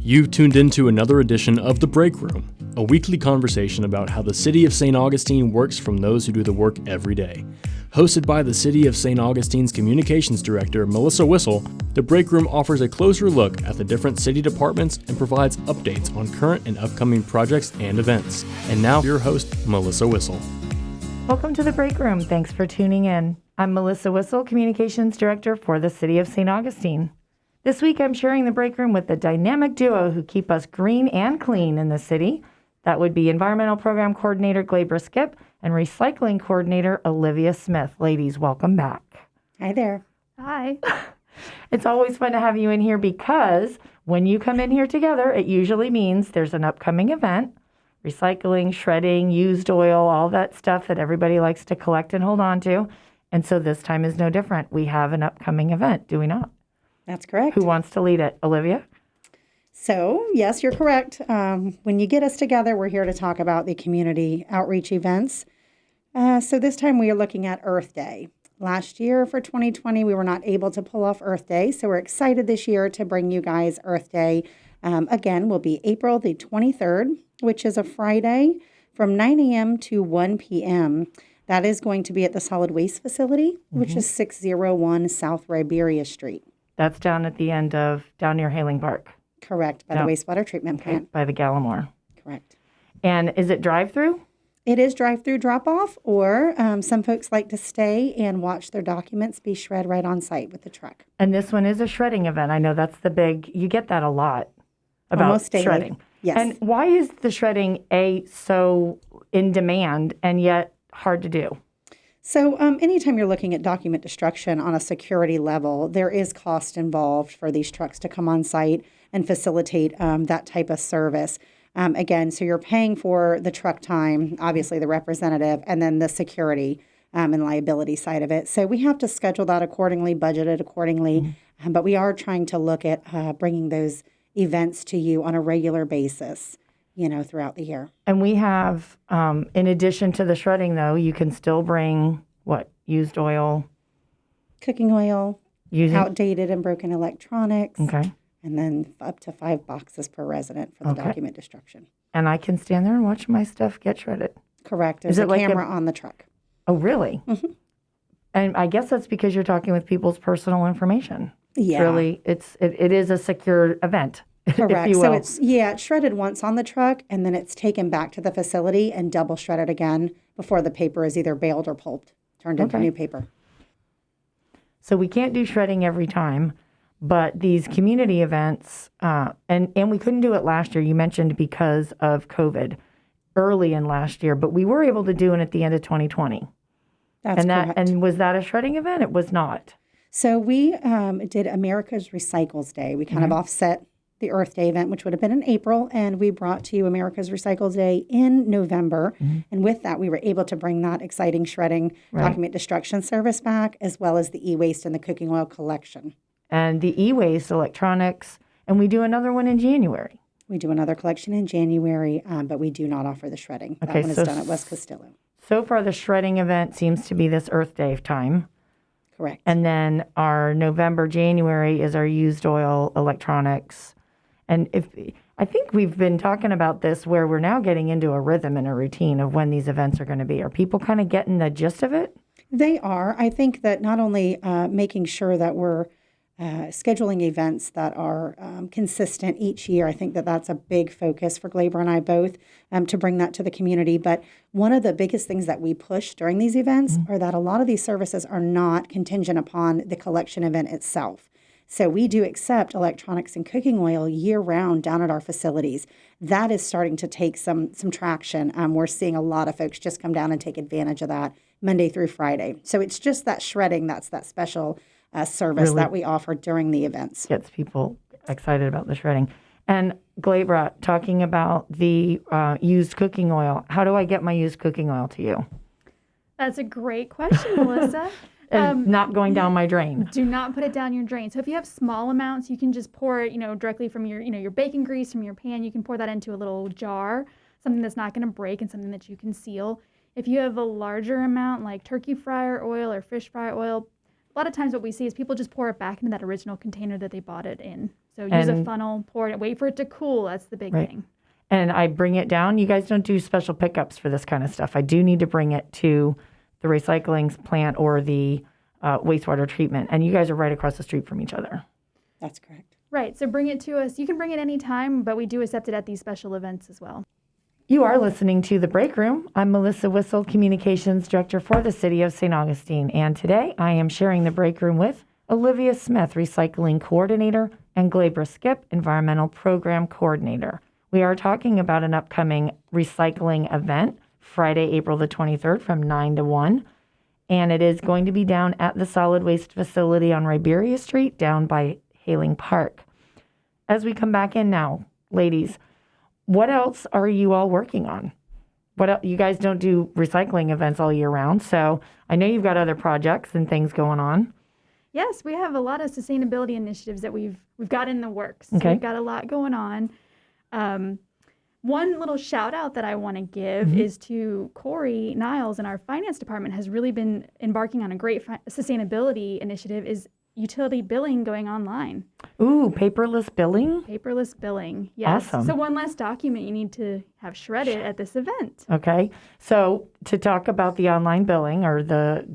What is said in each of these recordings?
You've tuned into another edition of The Break Room, a weekly conversation about how the City of St. Augustine works from those who do the work every day. Hosted by the City of St. Augustine's Communications Director, Melissa Whistle, The Break Room offers a closer look at the different city departments and provides updates on current and upcoming projects and events. And now, your host, Melissa Whistle. Welcome to The Break Room. Thanks for tuning in. I'm Melissa Whistle, Communications Director for the City of St. Augustine. This week, I'm sharing The Break Room with the dynamic duo who keep us green and clean in the city. That would be Environmental Program Coordinator Glabra Skipp and Recycling Coordinator Olivia Smith. Ladies, welcome back. Hi there. Hi. It's always fun to have you in here because when you come in here together, it usually means there's an upcoming event. Recycling, shredding, used oil, all that stuff that everybody likes to collect and hold on to. And so this time is no different. We have an upcoming event, do we not? That's correct. Who wants to lead it? Olivia? So, yes, you're correct. When you get us together, we're here to talk about the community outreach events. So this time we are looking at Earth Day. Last year for 2020, we were not able to pull off Earth Day. So we're excited this year to bring you guys Earth Day. Again, will be April the 23rd, which is a Friday from 9 a.m. to 1 p.m. That is going to be at the Solid Waste Facility, which is 601 South Riberia Street. That's down at the end of, down near Haling Park. Correct, by the wastewater treatment plant. By the Gallimore. Correct. And is it drive-through? It is drive-through drop-off, or some folks like to stay and watch their documents be shred right on site with the truck. And this one is a shredding event. I know that's the big, you get that a lot about Almost daily. shredding. Yes. And why is the shredding, so in demand and yet hard to do? So anytime you're looking at document destruction on a security level, there is cost involved for these trucks to come on site and facilitate that type of service. Again, so you're paying for the truck time, obviously the representative, and then the security and liability side of it. So we have to schedule that accordingly, budget it accordingly. But we are trying to look at bringing those events to you on a regular basis, throughout the year. And we have, in addition to the shredding, though, you can still bring, used oil? Cooking oil, outdated and broken electronics. Okay. And then up to 5 boxes per resident for the document destruction. And I can stand there and watch my stuff get shredded? Correct. There's a camera on the truck. Oh, really? Mm-hmm. And I guess that's because you're talking with people's personal information. Yeah. It is a secure event. Correct. If you will. So it's shredded once on the truck, and then it's taken back to the facility and double shredded again before the paper is either baled or pulped, turned into new paper. So we can't do shredding every time, but these community events, and we couldn't do it last year. You mentioned because of COVID early in last year, but we were able to do it at the end of 2020. That's correct. And was that a shredding event? It was not. So we did America's Recycles Day. We kind of offset the Earth Day event, which would have been in April, and we brought to you America's Recycles Day in November. And with that, we were able to bring that exciting shredding document destruction service back, as well as the e-waste and the cooking oil collection. And the e-waste, electronics, and we do another one in January. We do another collection in January, but we do not offer the shredding. That one is done at West Castillo. So far, the shredding event seems to be this Earth Day time. Correct. And then our November, January is our used oil, electronics. And I think we've been talking about this where we're now getting into a rhythm and a routine of when these events are going to be. Are people kind of getting the gist of it? They are. I think that not only making sure that we're scheduling events that are consistent each year, I think that that's a big focus for Glabra and I both to bring that to the community. But one of the biggest things that we push during these events are that a lot of these services are not contingent upon the collection event itself. So we do accept electronics and cooking oil year-round down at our facilities. That is starting to take some traction. We're seeing a lot of folks just come down and take advantage of that Monday through Friday. So it's just that shredding, that's that special service that we offer during the events. Gets people excited about the shredding. And Glabra, talking about the used cooking oil, how do I get my used cooking oil to you? That's a great question, Melissa. And not going down my drain. Do not put it down your drain. So if you have small amounts, you can just pour it, directly from your bacon grease from your pan. You can pour that into a little jar, something that's not going to break and something that you can seal. If you have a larger amount, like turkey fryer oil or fish fryer oil, a lot of times what we see is people just pour it back into that original container that they bought it in. So use a And- funnel, pour it, wait for it to cool. That's the big Right. thing. And I bring it down. You guys don't do special pickups for this kind of stuff. I do need to bring it to the recycling plant or the wastewater treatment. And you guys are right across the street from each other. That's correct. Right. So bring it to us. You can bring it anytime, but we do accept it at these special events as well. You are listening to The Break Room. I'm Melissa Whistle, Communications Director for the City of St. Augustine. And today I am sharing the break room with Olivia Smith, Recycling Coordinator, and Glabra Skipp, Environmental Program Coordinator. We are talking about an upcoming recycling event, Friday, April the 23rd from 9 to 1. And it is going to be down at the solid waste facility on Riberia Street, down by Haling Park. As we come back in now, ladies, what else are you all working on? What else? You guys don't do recycling events all year round, so I know you've got other projects and things going on. Yes, we have a lot of sustainability initiatives that we've got in the works. So Okay. we've got a lot going on. One little shout out that I want to give is to Corey Niles in our finance department has really been embarking on a great sustainability initiative is utility billing going online. Ooh, paperless billing? Paperless billing. Yes. Awesome. So one less document you need to have shredded at this event. Okay. So to talk about the online billing or the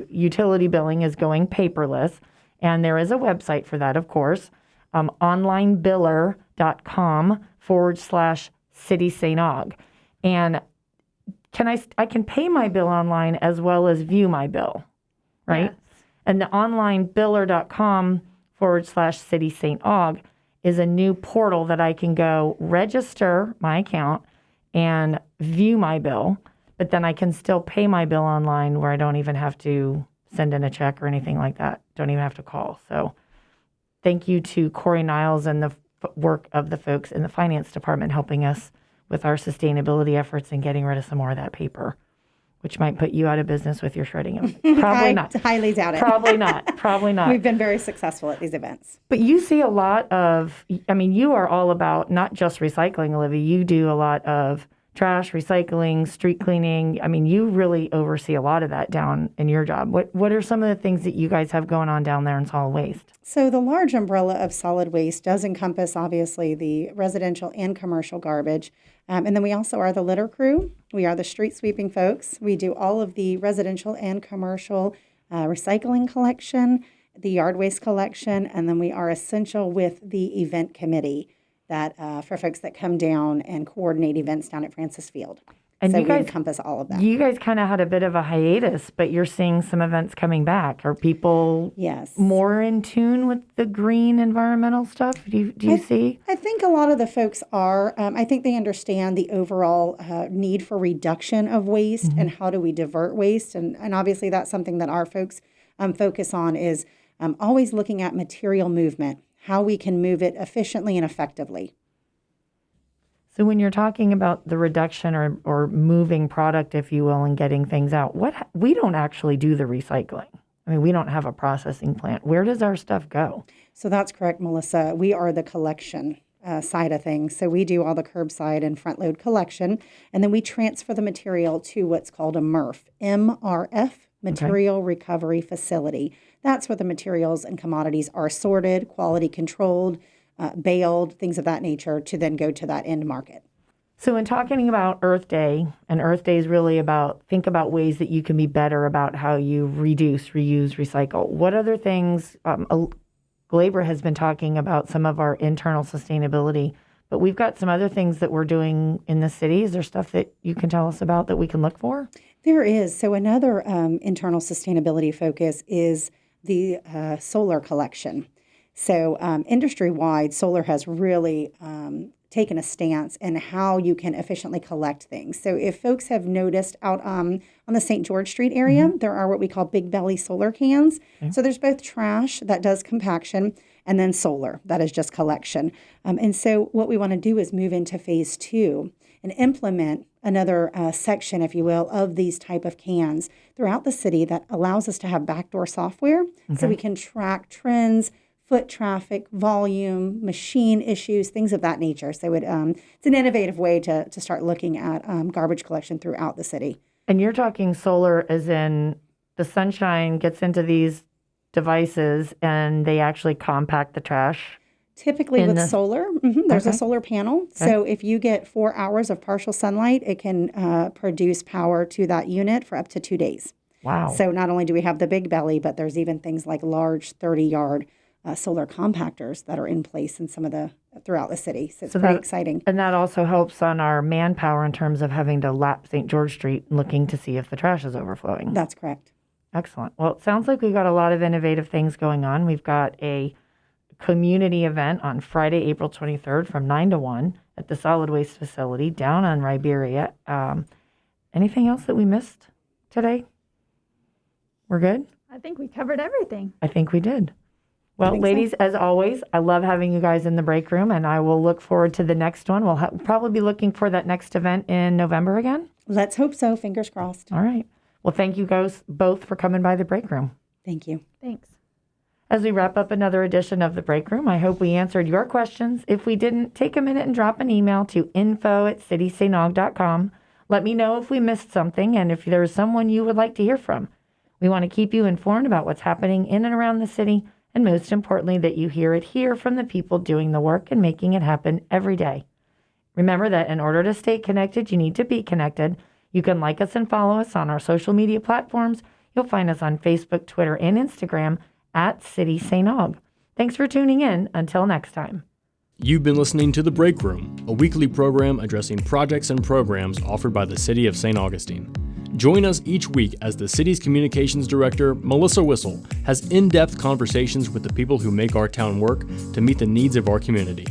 utility billing is going paperless. And there is a website for that, of course, onlinebiller.com/City St. Aug. And I can pay my bill online as well as view my bill, right? Yes. And the onlinebiller.com/City St. Aug is a new portal that I can go register my account and view my bill, but then I can still pay my bill online where I don't even have to send in a check or anything like that. Don't even have to call. So thank you to Corey Niles and the work of the folks in the finance department helping us with our sustainability efforts and getting rid of some more of that paper, which might put you out of business with your shredding. Probably not. Highly doubt it. Probably not. Probably not. We've been very successful at these events. But you see a lot of, you are all about not just recycling, Olivia. You do a lot of trash, recycling, street cleaning. You really oversee a lot of that down in your job. What are some of the things that you guys have going on down there in solid waste? So the large umbrella of solid waste does encompass, obviously, the residential and commercial garbage. And then we also are the litter crew. We are the street sweeping folks. We do all of the residential and commercial recycling collection, the yard waste collection, and then we are essential with the event committee that for folks that come down and coordinate events down at Francis Field. And so you guys we encompass all of that. You guys kind of had a bit of a hiatus, but you're seeing some events coming back. Are people Yes. more in tune with the green environmental stuff? Do you see? I think a lot of the folks are. I think they understand the overall need for reduction of waste and how do we divert waste. And obviously that's something that our folks focus on is always looking at material movement, how we can move it efficiently and effectively. So when you're talking about the reduction or moving product, if you will, and getting things out, we don't actually do the recycling. We don't have a processing plant. Where does our stuff go? So that's correct, Melissa. We are the collection side of things. So we do all the curbside and front load collection, and then we transfer the material to what's called a MRF, Material Recovery Facility. That's where the materials and commodities are sorted, quality controlled, baled, things of that nature, to then go to that end market. So in talking about Earth Day, and Earth Day is really think about ways that you can be better about how you reduce, reuse, recycle. What other things, Glabra has been talking about some of our internal sustainability, but we've got some other things that we're doing in the city. Is there stuff that you can tell us about that we can look for? There is. So another internal sustainability focus is the solar collection. So industry-wide, solar has really taken a stance in how you can efficiently collect things. So if folks have noticed out on the St. George Street area, there are what we call big belly solar cans. Okay. So there's both trash that does compaction and then solar that is just collection. And so what we want to do is move into phase 2 and implement another section, if you will, of these type of cans throughout the city that allows us to have backdoor software so we can track trends, foot traffic, volume, machine issues, things of that nature. So it's an innovative way to start looking at garbage collection throughout the city. And you're talking solar as in the sunshine gets into these devices and they actually compact the trash? Typically In with the- solar, there's a Okay. solar panel. So if you get 4 hours of partial sunlight, it can produce power to that unit for up to 2 days. Wow. So not only do we have the big belly, but there's even things like large 30-yard solar compactors that are in place in throughout the city. So it's pretty exciting. And that also helps on our manpower in terms of having to lap St. George Street looking to see if the trash is overflowing. That's correct. Excellent. Well, it sounds like we've got a lot of innovative things going on. We've got a community event on Friday, April 23rd from 9 to 1 at the solid waste facility down on Riberia. Anything else that we missed today? We're good? I think we covered everything. I think we did. Well, think so. ladies, as always, I love having you guys in the break room, and I will look forward to the next one. We'll probably be looking for that next event in November again. Let's hope so. Fingers crossed. All right. Well, thank you guys both for coming by the break room. Thank you. Thanks. As we wrap up another edition of the break room, I hope we answered your questions. If we didn't, take a minute and drop an email to info@citysanog.com. Let me know if we missed something and if there's someone you would like to hear from. We want to keep you informed about what's happening in and around the city, and most importantly, that you hear it here from the people doing the work and making it happen every day. Remember that in order to stay connected, you need to be connected. You can like us and follow us on our social media platforms. You'll find us on Facebook, Twitter, and Instagram @City St. Aug. Thanks for tuning in. Until next time. You've been listening to The Break Room, a weekly program addressing projects and programs offered by the City of St. Augustine. Join us each week as the city's communications director, Melissa Wissel, has in-depth conversations with the people who make our town work to meet the needs of our community.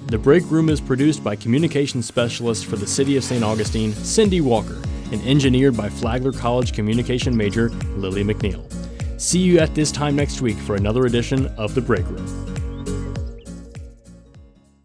The Break Room is produced by communications specialist for the City of St. Augustine, Cindy Walker, and engineered by Flagler College communication major, Lily McNeil. See you at this time next week for another edition of The Break Room.